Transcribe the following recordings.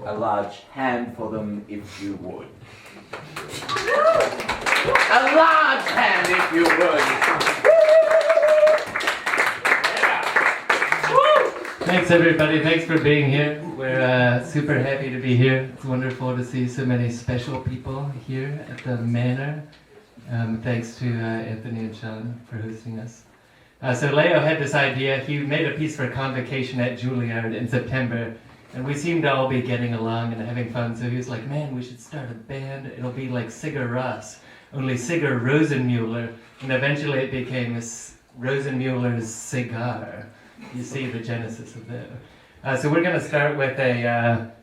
a large hand for them if you would. A large hand if you would. Thanks everybody, thanks for being here. We're super happy to be here. It's wonderful to see so many special people here at the Manor. Thanks to Anthony and Sean for hosting us. So Leo had this idea. He made a piece for Convocation at Juilliard in September, and we seemed to all be getting along and having fun. So he was like, man, we should start a band. It'll be like Cigar Ross, only Cigar Rosenmüller. And eventually it became Rosenmüller's Cigar. You see the genesis of that. So we're going to start with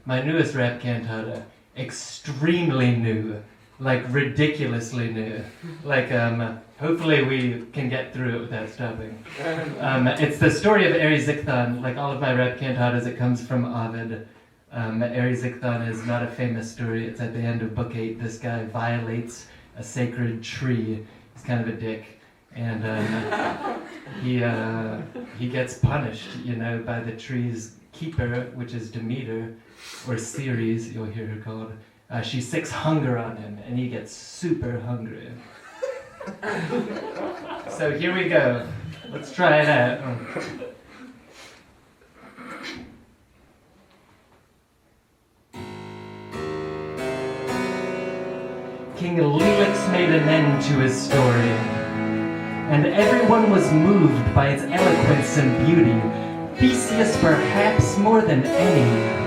my newest rap cantata. Extremely new. Like ridiculously new. Like hopefully we can get through it without stopping. It's the story of Eri Zikthon. Like all of my rap cantatas, it comes from Ovid. Eri Zikthon is not a famous story. It's at the end of book 8. This guy violates a sacred tree. He's kind of a dick. And he gets punished, by the tree's keeper, which is Demeter, or Ceres, you'll hear her called. She sics hunger on him, and he gets super hungry. So here we go. Let's try it out. King Lelix made an end to his story, and everyone was moved by its eloquence and beauty, Theseus perhaps more than any.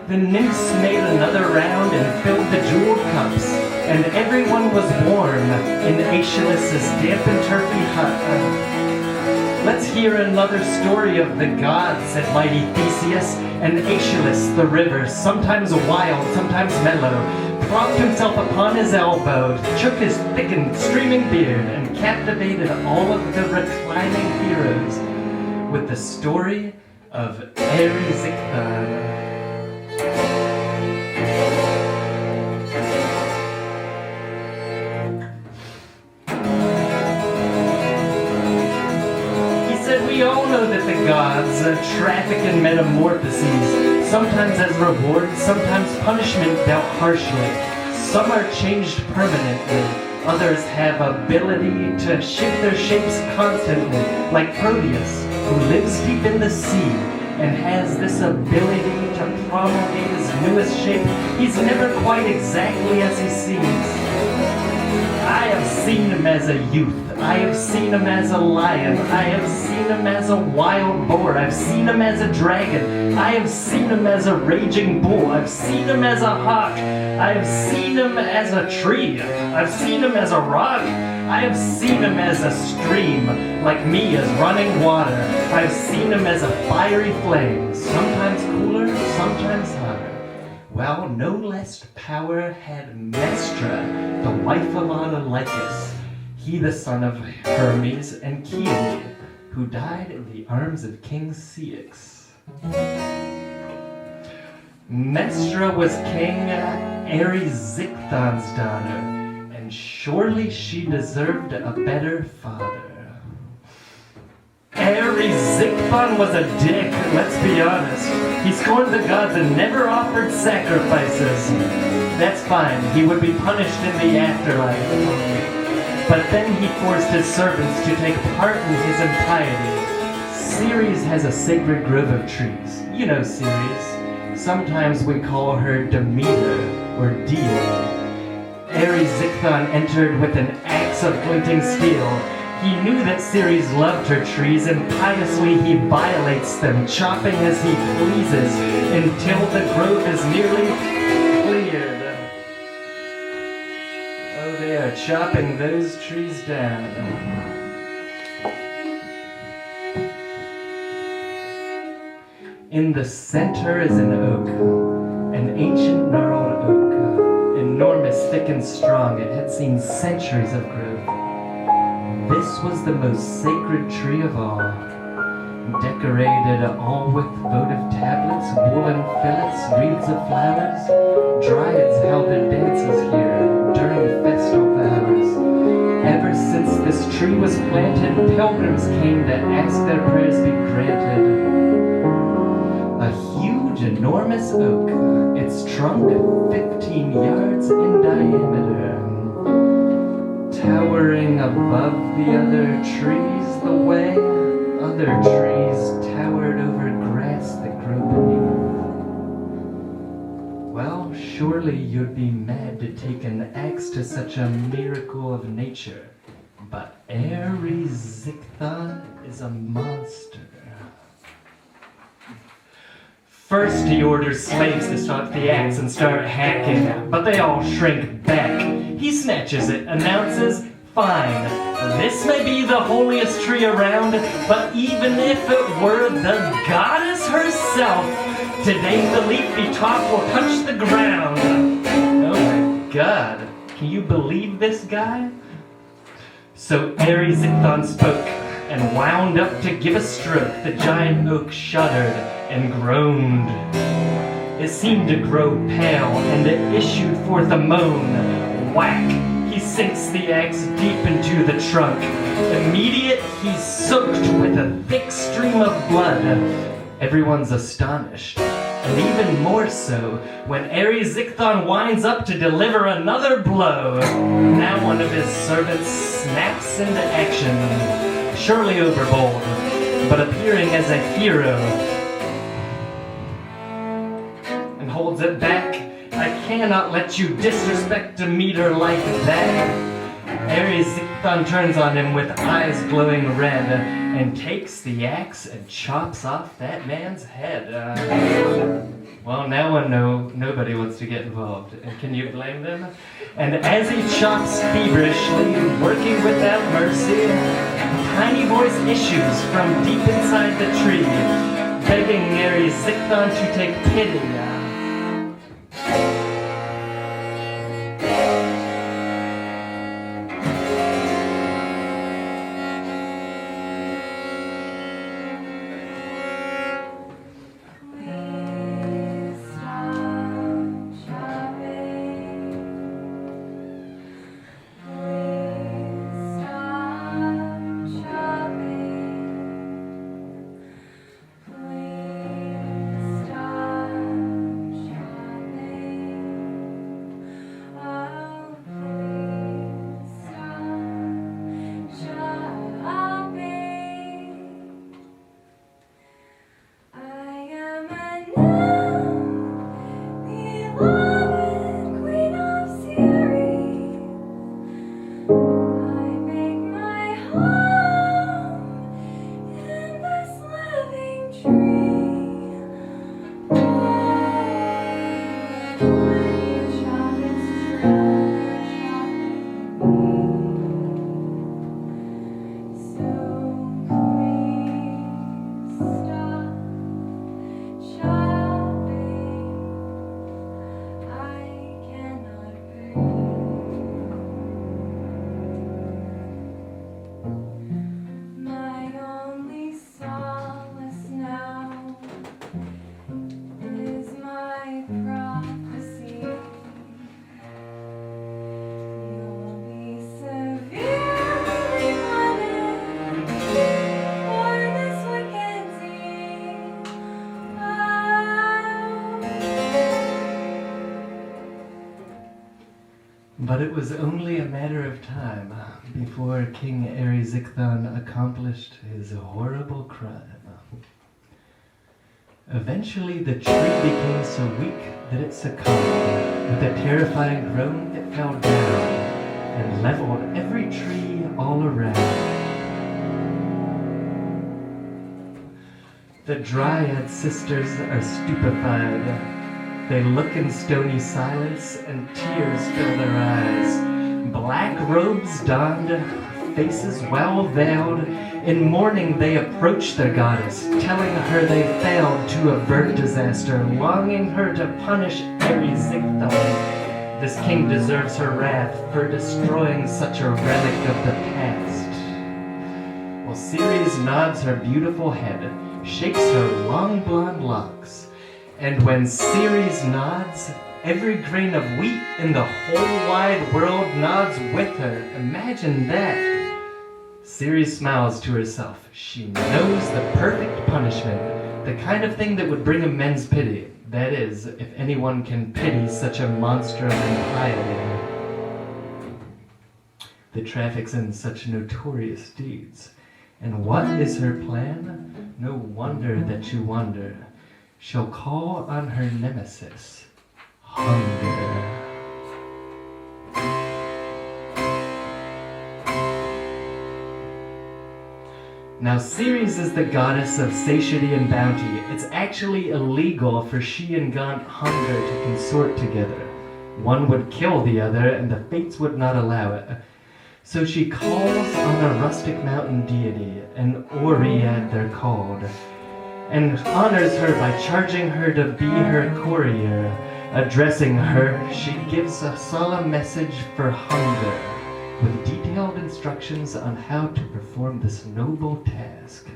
The nymphs made another round and filled the jeweled cups, and everyone was warm in Aeschylus's damp and turfy hut. Let's hear another story of the gods, said mighty Theseus, and Aeschylus, the river, sometimes wild, sometimes mellow, propped himself upon his elbow, shook his thickened, streaming beard, and captivated all of the reclining heroes with the story of Eri Zikthon. We all know that the gods traffic in metamorphoses, sometimes as reward, sometimes punishment dealt harshly. Some are changed permanently, others have ability to shift their shapes constantly, like Proteus, who lives deep in the sea and has this ability to promulgate his newest shape. He's never quite exactly as he seems. I have seen him as a youth. I have seen him as a lion. I have seen him as a wild boar. I've seen him as a dragon. I have seen him as a raging bull. I've seen him as a hawk. I have seen him as a tree. I've seen him as a rock. I have seen him as a stream, like me as running water. I've seen him as a fiery flame, sometimes cooler, sometimes hotter. Well, no less power had Mestra, the wife of Autolycus, he the son of Hermes and Chione, who died in the arms of King Ceyx. Mestra was King Eri Zikthon's daughter, and surely she deserved a better father. Eri Zikthon was a dick, let's be honest. He scorned the gods and never offered sacrifices. That's fine, he would be punished in the afterlife. But then he forced his servants to take part in his impiety. Ceres has a sacred grove of trees. You know Ceres. Sometimes we call her Demeter or Deity. Eri Zikthon entered with an axe of glinting steel. He knew that Ceres loved her trees, and piously he violates them, chopping as he pleases, until the grove is nearly cleared. Oh, they are chopping those trees down. In the center is an oak, an ancient gnarled oak, enormous, thick and strong. It had seen centuries of growth. This was the most sacred tree of all, decorated all with votive tablets, woolen fillets, wreaths of flowers. Dryads held their dances here during festal hours. Ever since this tree was planted, pilgrims came to ask their prayers be granted. A huge ginormous oak, its trunk 15 yards in diameter, towering above the other trees the way other trees towered over grass that grew beneath. Well, surely you'd be mad to take an axe to such a miracle of nature, but Erysichthon is a monster. First he orders slaves to start the axe and start hacking, but they all shrink back. He snatches it, announces, "Fine, this may be the holiest tree around, but even if it were the goddess herself, today the leafy top will touch the ground." Oh my God, can you believe this guy? So Erysichthon spoke and wound up to give a stroke. The giant oak shuddered and groaned. It seemed to grow pale, and it issued forth a moan. Whack! He sinks the axe deep into the trunk. Immediate, he's soaked with a thick stream of blood. Everyone's astonished, and even more so when Erysichthon winds up to deliver another blow. Now one of his servants snaps into action, surely overbold, but appearing as a hero, and holds it back. "I cannot let you disrespect a meter like that." Erysichthon turns on him with eyes glowing red and takes the axe and chops off that man's head. Well, now nobody wants to get involved, and can you blame them? And as he chops feverishly, working without mercy, a tiny voice issues from deep inside the tree, begging Erysichthon to take pity. But it was only a matter of time before King Erysichthon accomplished his horrible crime. Eventually the tree became so weak that it succumbed. With a terrifying groan, it fell down and leveled every tree all around. The Dryad sisters are stupefied. They look in stony silence, and tears fill their eyes. Black robes donned, faces well veiled, in mourning they approach their goddess, telling her they failed to avert disaster, longing her to punish Erysichthon. This king deserves her wrath for destroying such a relic of the past. Well, Ceres nods her beautiful head, shakes her long blonde locks, and when Ceres nods, every grain of wheat in the whole wide world nods with her. Imagine that. Ceres smiles to herself. She knows the perfect punishment The kind of thing that would bring him men's pity. That is, if anyone can pity such a monster of impiety that traffics in such notorious deeds. And what is her plan? No wonder that you wonder. She'll call on her nemesis, hunger. Now Ceres is the goddess of satiety and bounty. It's actually illegal for she and gaunt hunger to consort together. One would kill the other, and the fates would not allow it. So she calls on a rustic mountain deity, an Oread they're called, and honors her by charging her to be her courier. Addressing her, she gives a solemn message for hunger, with detailed instructions on how to perform this noble task.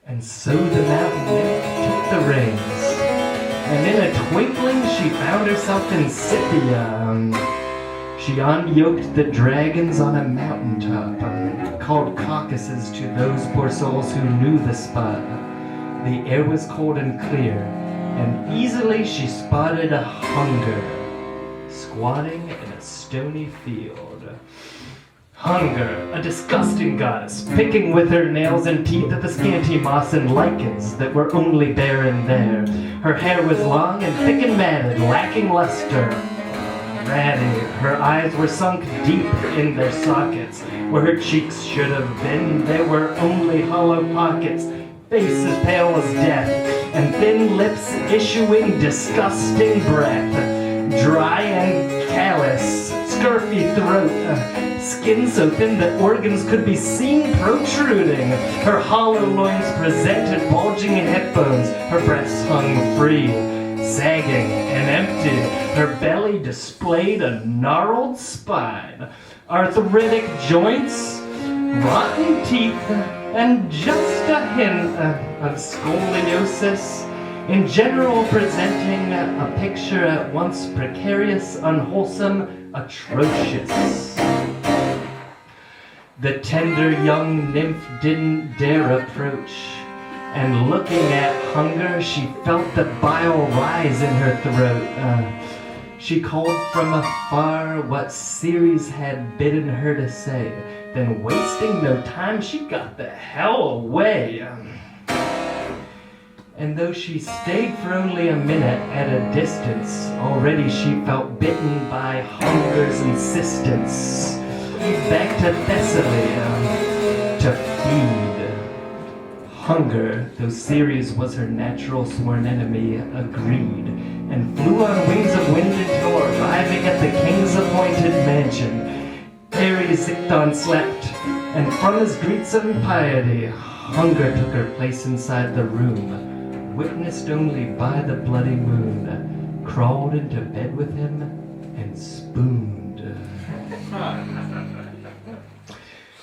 And so the mountain nymph took the reins, and in a twinkling she found herself in Scythia. She unyoked the dragons on a mountaintop, called Caucasus to those poor souls who knew the spot. The air was cold and clear, and easily she spotted a hunger, squatting in a stony field. Hunger, a disgusting goddess, picking with her nails and teeth at the scanty moss and lichens that were only barren there. Her hair was long and thick and matted, lacking luster. Ratty, her eyes were sunk deep in their sockets. Where her cheeks should have been, there were only hollow pockets. Face as pale as death, and thin lips issuing disgusting breath. Dry and callous, scurfy throat, skin so thin that organs could be seen protruding. Her hollow loins presented bulging hip bones. Her breasts hung free, sagging and empty. Her belly displayed a gnarled spine, arthritic joints, rotten teeth, and just a hint of scoliosis. In general, presenting a picture at once precarious, unwholesome, atrocious. The tender young nymph didn't dare approach, and looking at hunger, she felt the bile rise in her throat. She called from afar what Ceres had bidden her to say. Then, wasting no time, she got the hell away. And though she stayed for only a minute at a distance, already she felt bitten by hunger's insistence. Back to Thessaly to feed Hunger, though Ceres was her natural sworn enemy, agreed, and flew on wings of wind until arriving at the king's appointed mansion. Erysichthon slept, and from his greetsome piety, Hunger took her place inside the room, witnessed only by the bloody moon, crawled into bed with him, and spooned.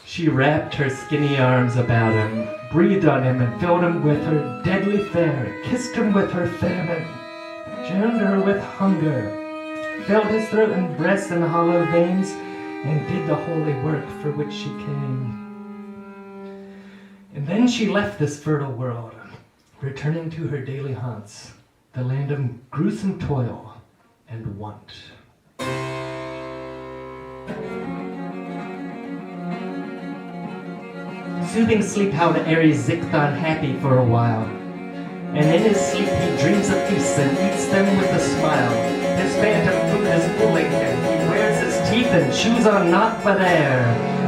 She wrapped her skinny arms about him, breathed on him, and filled him with her deadly fare, kissed him with her famine, drowned her with hunger, filled his throat and breast and hollow veins, and did the holy work for which she came. And then she left this fertile world, returning to her daily haunts, the land of gruesome toil and want. Soothing sleep held Erysichthon happy for a while, and in his sleep he dreams of feasts and eats them with a smile. His phantom food is fooling him, he wears his teeth and chews on naught but air.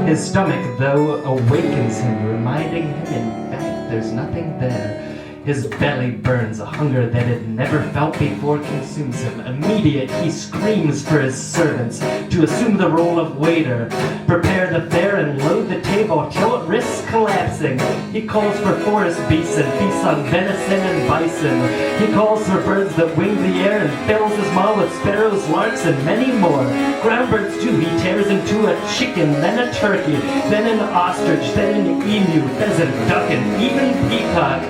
His stomach, though, awakens him, reminding him in fact there's nothing there. His belly burns, a hunger that it never felt before consumes him. Immediate, he screams for his servants to assume the role of waiter, prepare the fare and load the table till it risks collapsing. He calls for forest beasts and feasts on venison and bison. He calls for birds that wing the air and fills his maw with sparrows, larks, and many more. Ground birds too he tears into a chicken, then a turkey, then an ostrich, then an emu, pheasant, duck, and even peacock.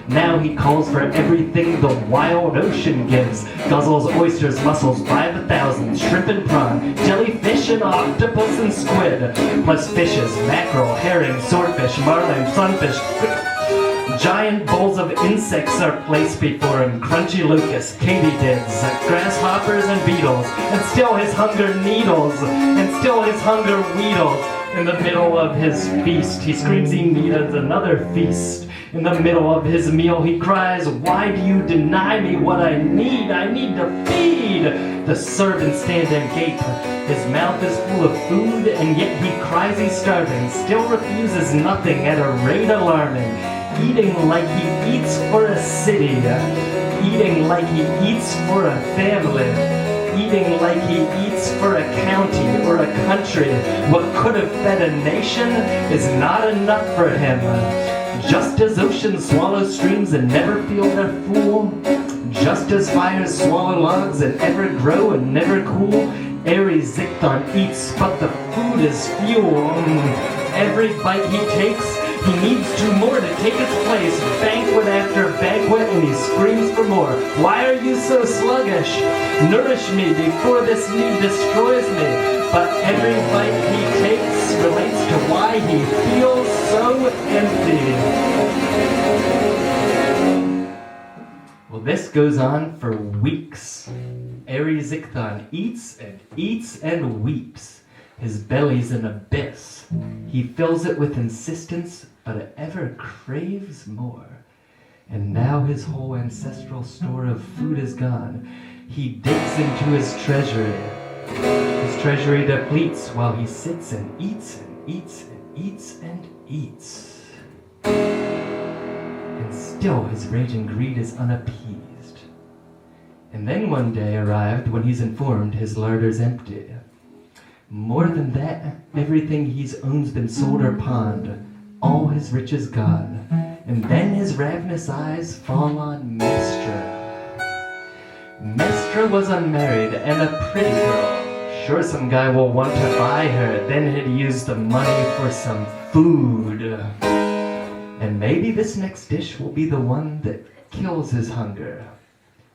Now he calls for everything the wild ocean gives, guzzles oysters, mussels by the thousands, shrimp and prawn, jellyfish and octopus and squid, plus fishes, mackerel, herring, swordfish, marlin, sunfish. Giant bowls of insects are placed before him, crunchy locusts, katydids, grasshoppers and beetles, and still his hunger needles, and still his hunger wheedles. In the middle of his feast, he screams he needs another feast. In the middle of his meal, he cries, "Why do you deny me what I need? I need to feed!" The servants stand and gape. His mouth is full of food, and yet he cries he's starving, still refuses nothing at a rate alarming. Eating like he eats for a city, eating like he eats for a family, eating like he eats for a county or a country. What could have fed a nation is not enough for him. Just as oceans swallow streams and never feel their full, just as fires swallow logs and ever grow and never cool, Erysichthon eats, but the food is fuel. Every bite he takes, he needs two more to take its place, banquet after banquet, and he screams for more. Why are you so sluggish? Nourish me before this need destroys me. But every bite he takes relates to why he feels so empty. Well, this goes on for weeks. Erysichthon eats and eats and weeps. His belly's an abyss. He fills it with insistence, but it ever craves more. And now his whole ancestral store of food is gone. He digs into his treasury. His treasury depletes while he sits and eats and eats and eats and eats. And still his rage and greed is unappeased. And then one day arrived when he's informed his larder's empty. More than that, everything he's own's been sold or pawned, all his riches gone. And then his ravenous eyes fall on Mestra. Mestra was unmarried and a pretty girl. Sure, some guy will want to buy her, then he'd use the money for some food. And maybe this next dish will be the one that kills his hunger,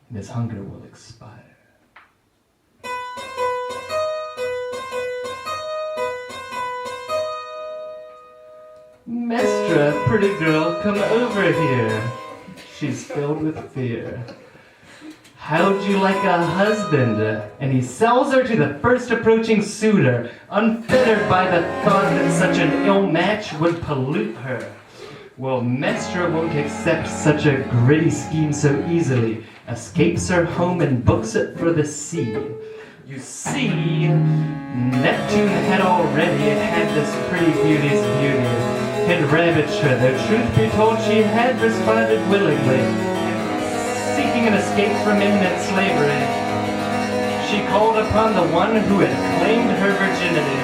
and his hunger will expire. Mestra, pretty girl, come over here. She's filled with fear. How'd you like a husband? And he sells her to the first approaching suitor, unfettered by the thought that such an ill match would pollute her. Well, Mestra won't accept such a gritty scheme so easily, escapes her home and books it for the sea. You see, Neptune had already had this pretty beauty's beauty. had ravaged her, though truth be told she had responded willingly, seeking an escape from imminent slavery. She called upon the one who had claimed her virginity.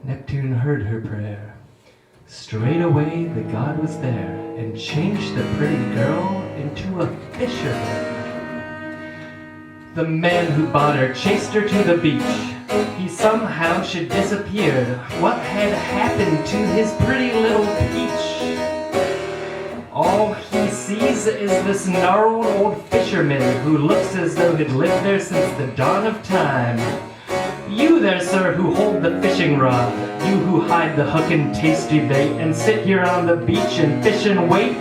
Neptune heard her prayer. Straightway the god was there and changed the pretty girl into a fisherman. The man who bought her chased her to the beach. He somehow should disappear. What had happened to his pretty little peach? All he sees is this gnarled old fisherman who looks as though he'd lived there since the dawn of time. You there, sir, who hold the fishing rod, you who hide the hook and tasty bait, and sit here on the beach and fish and wait.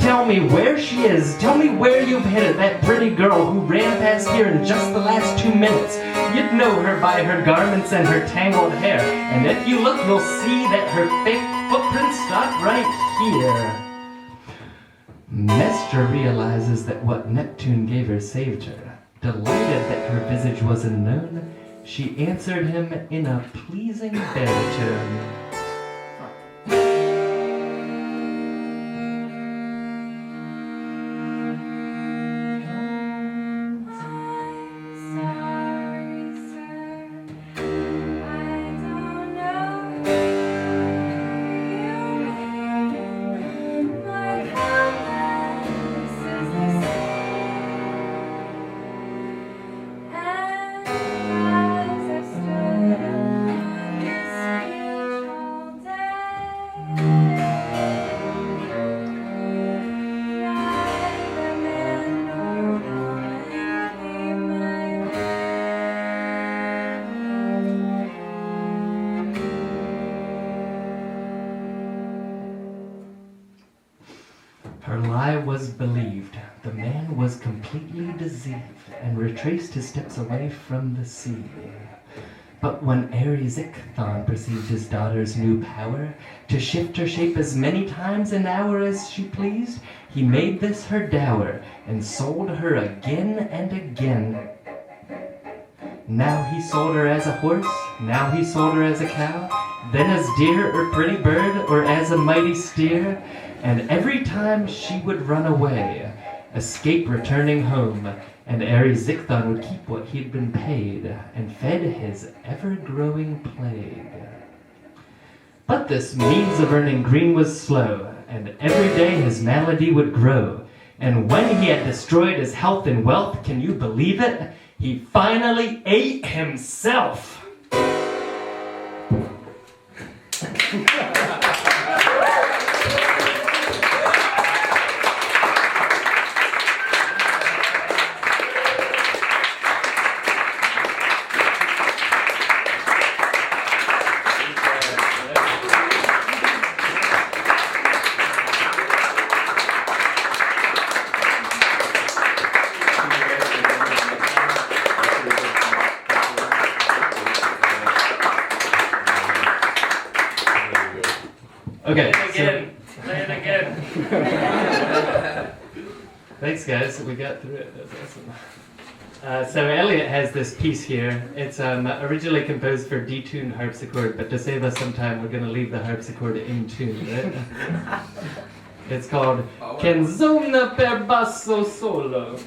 Tell me where she is, tell me where you've hid it, that pretty girl who ran past here in just the last 2 minutes. You'd know her by her garments and her tangled hair, and if you look, you'll see that her fake footprints stop right here. Mestre realizes that what Neptune gave her saved her. Delighted that her visage was unknown, she answered him in a pleasing baritone. Her lie was believed. The man was completely deceived and retraced his steps away from the sea. But when Erisichthon perceived his daughter's new power to shift her shape as many times an hour as she pleased, he made this her dower and sold her again and again. Now he sold her as a horse, now he sold her as a cow, then as deer or pretty bird or as a mighty steer. And every time she would run away, escape returning home, and Erisichthon would keep what he'd been paid, and fed his ever-growing plague. But this means of earning green was slow, and every day his malady would grow. And when he had destroyed his health and wealth, can you believe it? He finally ate himself! Okay, play it again. Thanks, guys. We got through it. That's awesome. So Elliot has this piece here. It's originally composed for detuned harpsichord, but to save us some time, we're going to leave the harpsichord in tune. Right? It's called Canzona per basso solo.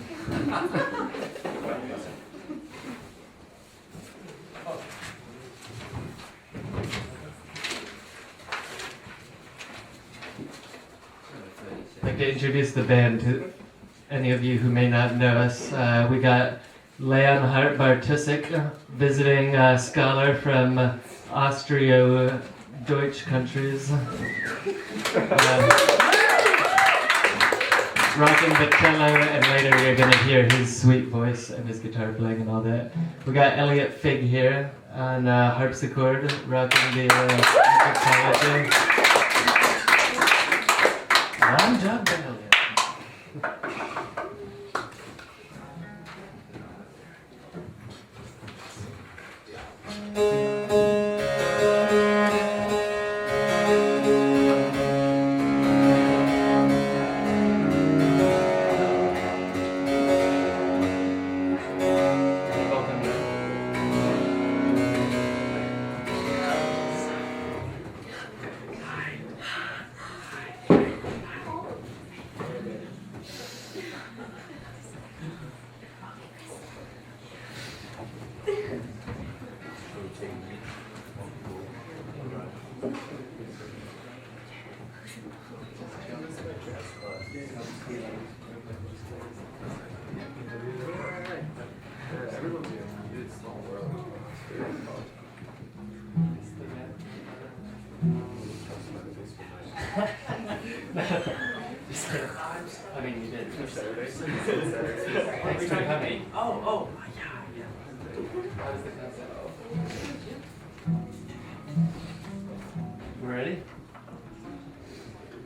like to introduce the band to any of you who may not know us. We got Leonhard Bartussek, visiting scholar from Austro-Deutsch countries. Rocking the cello, and later you're going to hear his sweet voice and his guitar playing and all that. We got Elliot Figg here on harpsichord, rocking the guitar. Long job, Elliot. I mean, you did. Thanks for coming. Oh, yeah. How was the concert? You ready?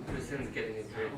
Kristen's getting a drink.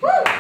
Woo!